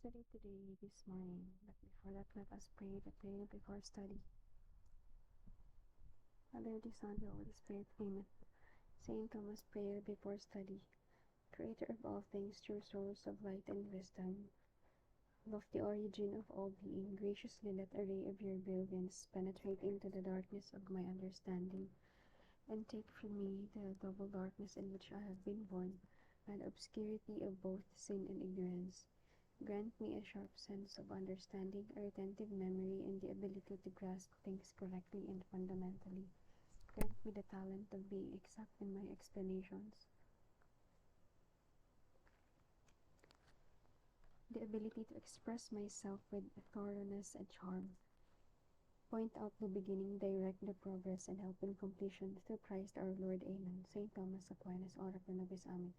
study today this morning, but before that, let us pray the prayer before study. Father, the Son, the Holy Spirit, Amen. Saint Thomas Prayer before study. Creator of all things, true source of light and wisdom, lofty origin of all being, graciously let a ray of your brilliance penetrate into the darkness of my understanding, and take from me the double darkness in which I have been born, and obscurity of both sin and ignorance. Grant me a sharp sense of understanding, a retentive memory, and the ability to grasp things correctly and fundamentally. Grant me the talent of being exact in my explanations, the ability to express myself with thoroughness and charm. Point out the beginning, direct the progress, and help in completion through Christ our Lord. Amen. Saint Thomas Aquinas, ora pro nobis. Amen.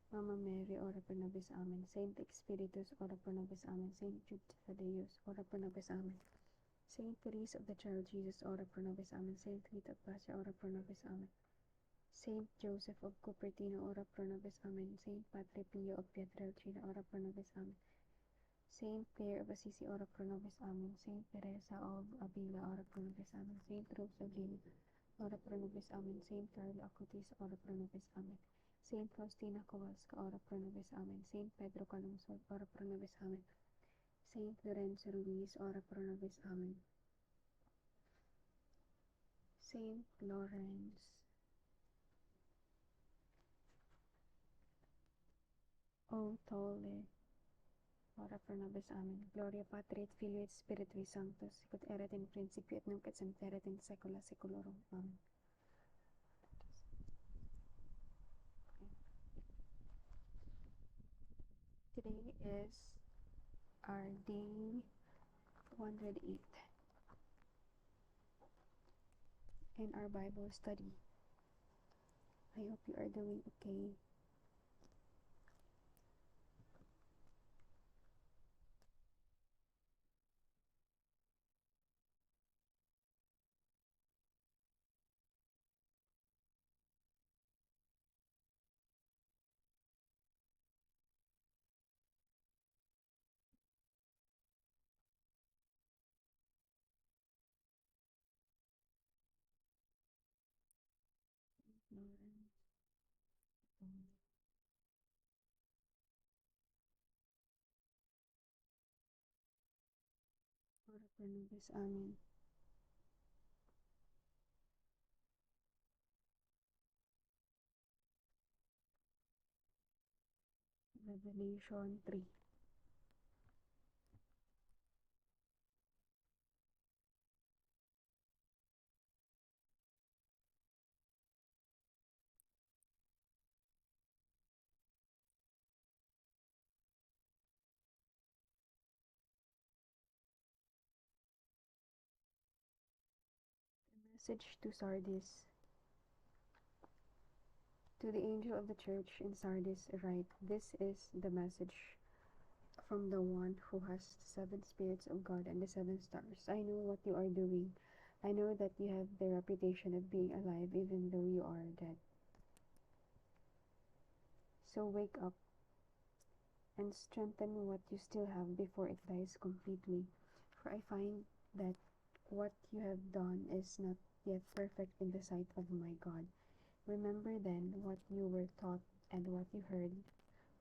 Mama Mary, ora pro nobis. Amen. Saint Expeditius, ora pro nobis. Amen. Saint Jude Thaddeus, ora pro nobis. Amen. Saint Therese of the Child Jesus, ora pro nobis. Amen. Saint Rita of Passia, ora pro nobis. Amen. Saint Joseph of Cupertino, ora pro nobis. Amen. Saint Padre Pio of Pietrelcina, ora pro nobis. Amen. Saint Clare of Assisi, ora pro nobis. Amen. Saint Teresa of Avila, ora pro nobis. Amen. Saint Rose of Lima, ora pro nobis. Amen. Saint Carlo Acutis, ora pro nobis. Amen. Saint Faustina Kowalska, ora pro nobis. Amen. Saint Pedro Calungsod, ora pro nobis. Amen. Saint Lorenzo Ruiz, ora pro nobis. Amen. Saint Lawrence O'Toole, ora pro nobis. Amen. Gloria Patri et Filii et Spiritui Sanctus, sicut erat in principio et nunc et semper et in saecula saeculorum. Amen. Today is our day 208 in our Bible study. I hope you are doing okay. Lawrence, ora pro nobis. Amen. Revelation 3. Message to Sardis. To the angel of the church in Sardis write, this is the message from the one who has the 7 spirits of God and the 7 stars. I know what you are doing. I know that you have the reputation of being alive even though you are dead. So wake up and strengthen what you still have before it dies completely. For I find that what you have done is not yet perfect in the sight of my God. Remember then what you were taught and what you heard.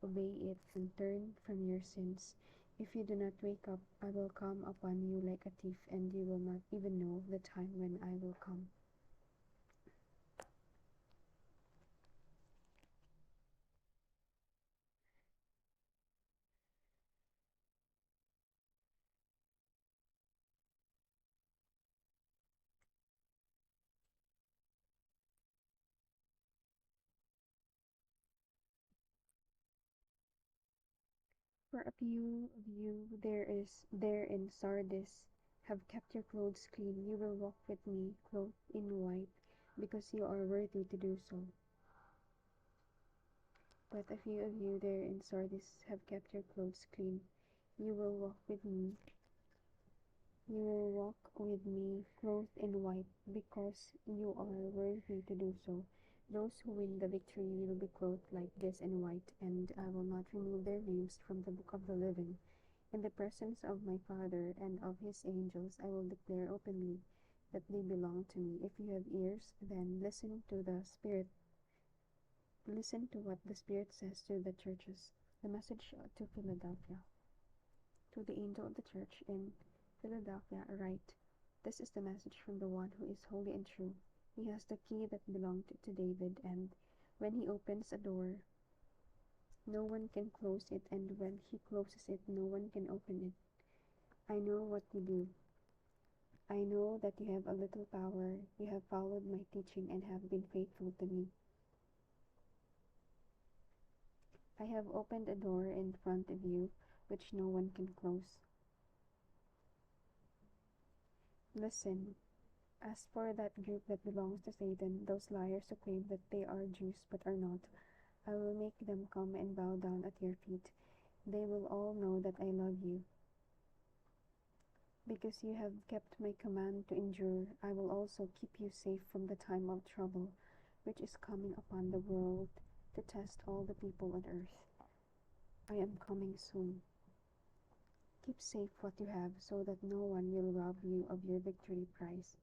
Obey it and turn from your sins. If you do not wake up, I will come upon you like a thief, and you will not even know the time when I will come. For a few of you there in Sardis have kept your clothes clean. You will walk with me clothed in white, because you are worthy to do so. But a few of you there in Sardis have kept your clothes clean. You will walk with me. You will walk with me clothed in white, because you are worthy to do so. Those who win the victory will be clothed like this in white, and I will not remove their names from the book of the living, In the presence of my Father and of his angels, I will declare openly that they belong to me. If you have ears, then listen to what the Spirit says to the churches. The message to Philadelphia. To the angel of the church in Philadelphia, write: This is the message from the one who is holy and true. He has the key that belonged to David, and when he opens a door, no one can close it, and when he closes it, no one can open it. I know what you do. I know that you have a little power. You have followed my teaching and have been faithful to me. I have opened a door in front of you which no one can close. Listen, as for that group that belongs to Satan, those liars who claim that they are Jews but are not, I will make them come and bow down at your feet. They will all know that I love you. Because you have kept my command to endure, I will also keep you safe from the time of trouble, which is coming upon the world to test all the people on earth. I am coming soon. Keep safe what you have, so that no one will rob you of your victory prize.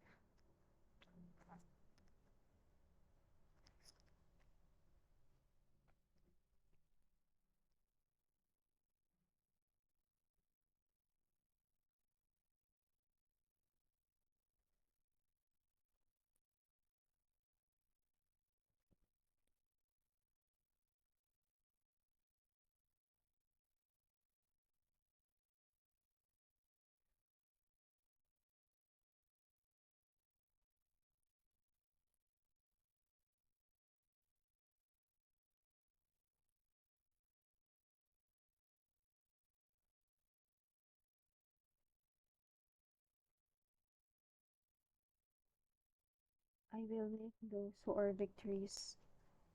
I will make those who are victories.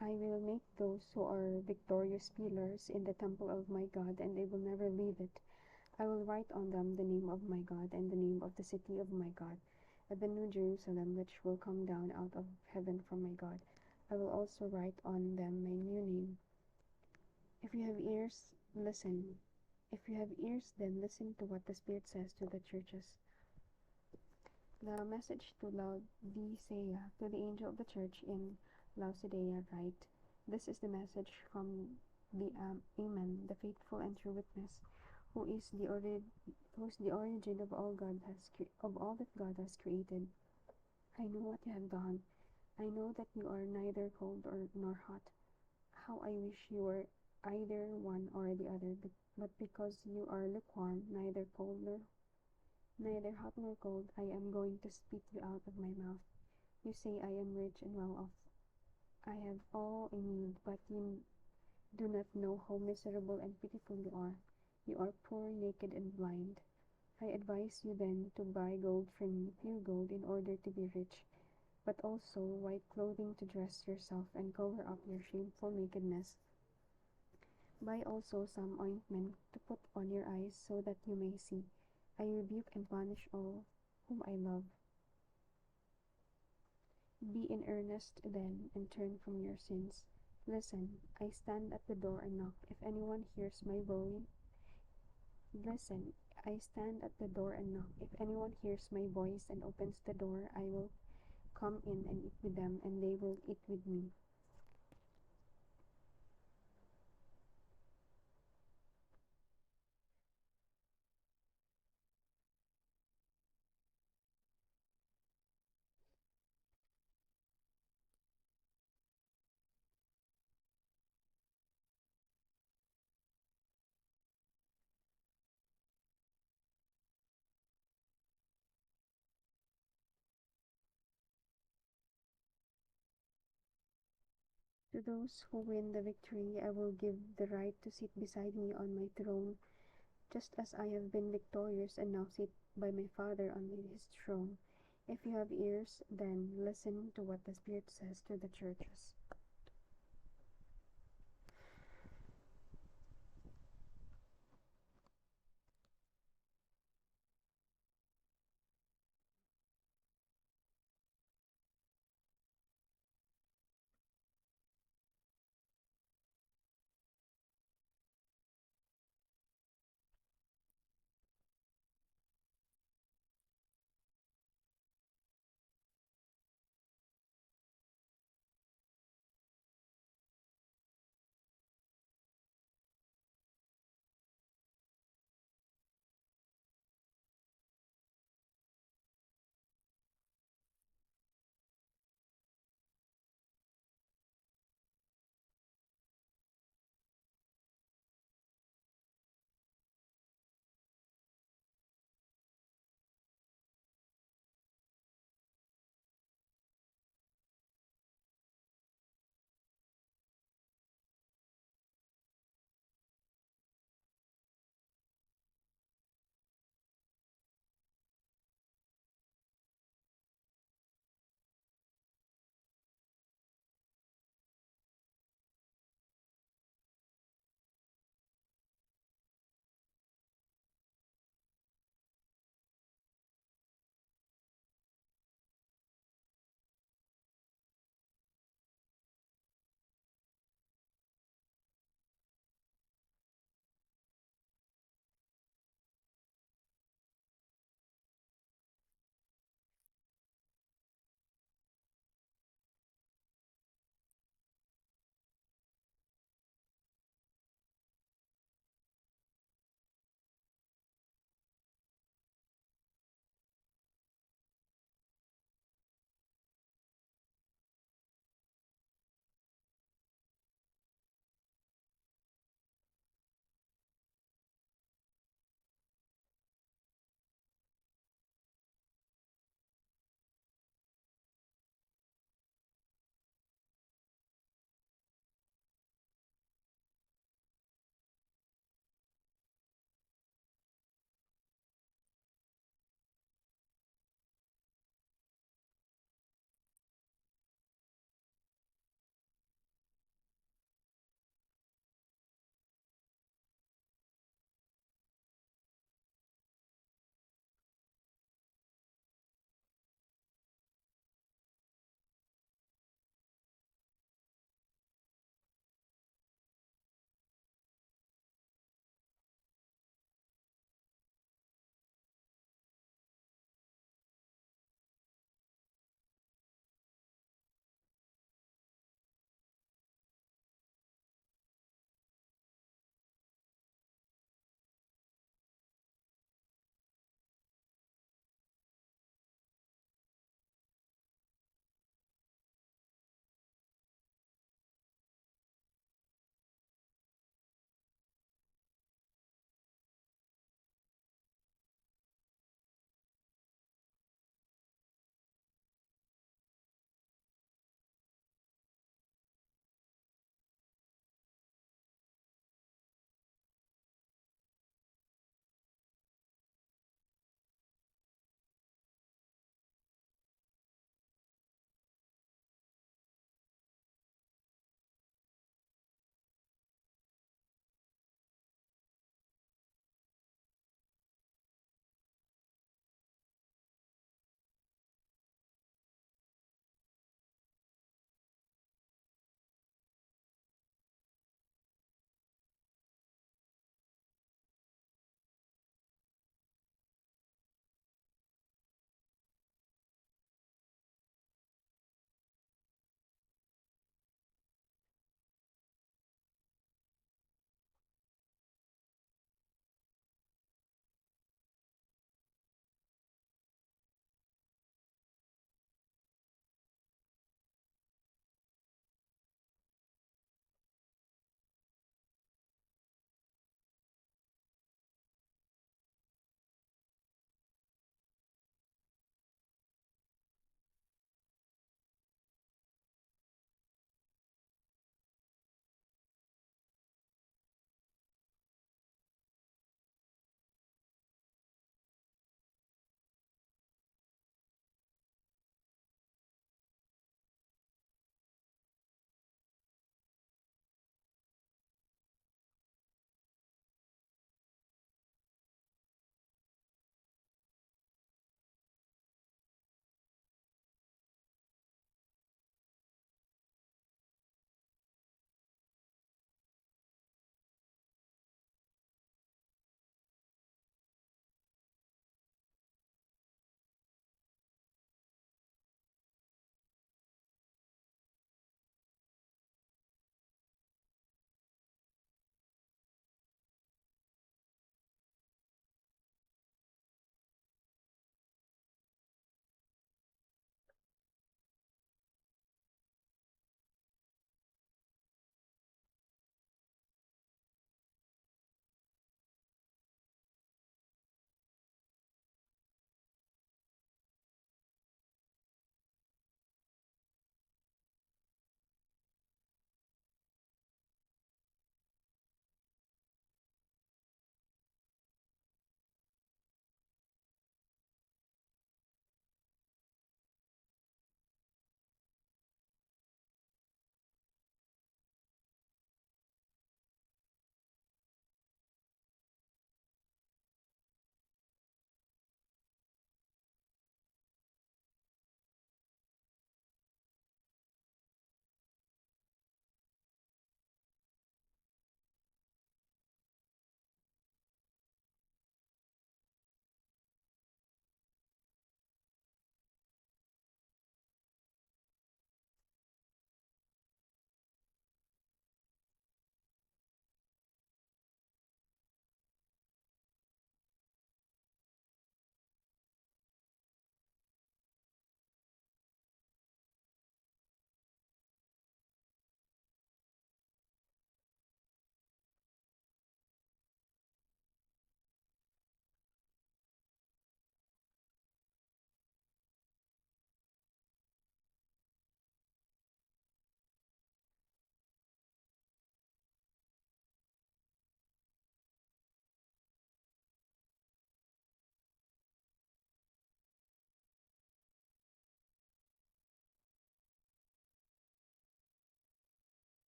I will make those who are victorious pillars in the temple of my God, and they will never leave it. I will write on them the name of my God and the name of the city of my God, and the new Jerusalem which will come down out of heaven from my God. I will also write on them my new name. If you have ears, listen. If you have ears, then listen to what the Spirit says to the churches. The message to Laodicea, to the angel of the church in Laodicea, write: This is the message from the Amen, the faithful and true witness, who is the origin of all that God has created. I know what you have done. I know that you are neither cold nor hot. How I wish you were either one or the other, but because you are lukewarm, neither hot nor cold, I am going to spit you out of my mouth. You say I am rich and well off. I have all I need, but you do not know how miserable and pitiful you are. You are poor, naked, and blind. I advise you then to buy gold from me, pure gold, in order to be rich, but also white clothing to dress yourself and cover up your shameful nakedness. Buy also some ointment to put on your eyes, so that you may see. I rebuke and punish all whom I love. Be in earnest then, and turn from your sins. Listen, I stand at the door and knock. If anyone hears my voice, listen, I stand at the door and knock. If anyone hears my voice and opens the door, I will come in and eat with them, and they will eat with me. To those who win the victory, I will give the right to sit beside me on my throne, just as I have been victorious and now sit by my Father on his throne. If you have ears, then listen to what the Spirit says to the churches.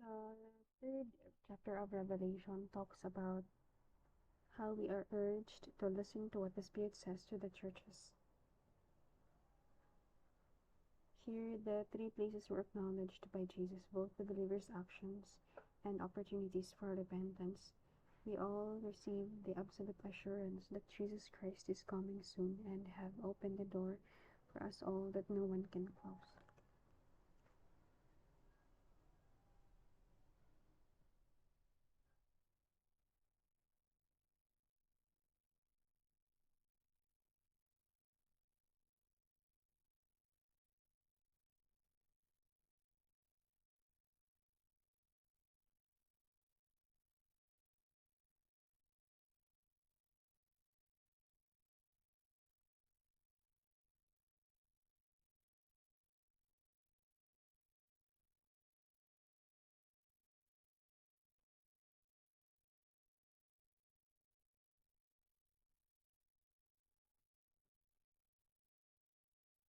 Third chapter of Revelation talks about how we are urged to listen to what the Spirit says to the churches. Here, the three places were acknowledged by Jesus, both the believer's actions and opportunities for repentance. We all receive the absolute assurance that Jesus Christ is coming soon and have opened the door for us all that no one can close.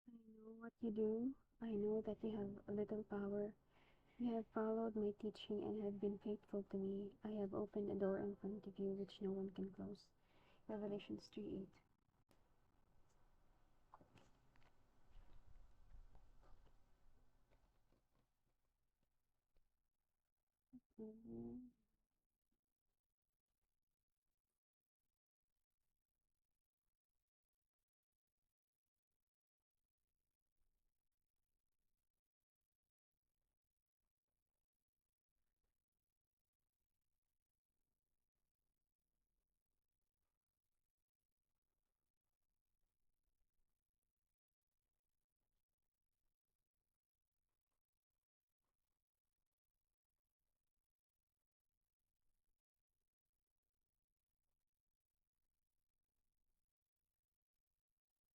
I know what you do. I know that you have a little power. You have followed my teaching and have been faithful to me. I have opened a door in front of you which no one can close. Revelations 3:8. Mhm.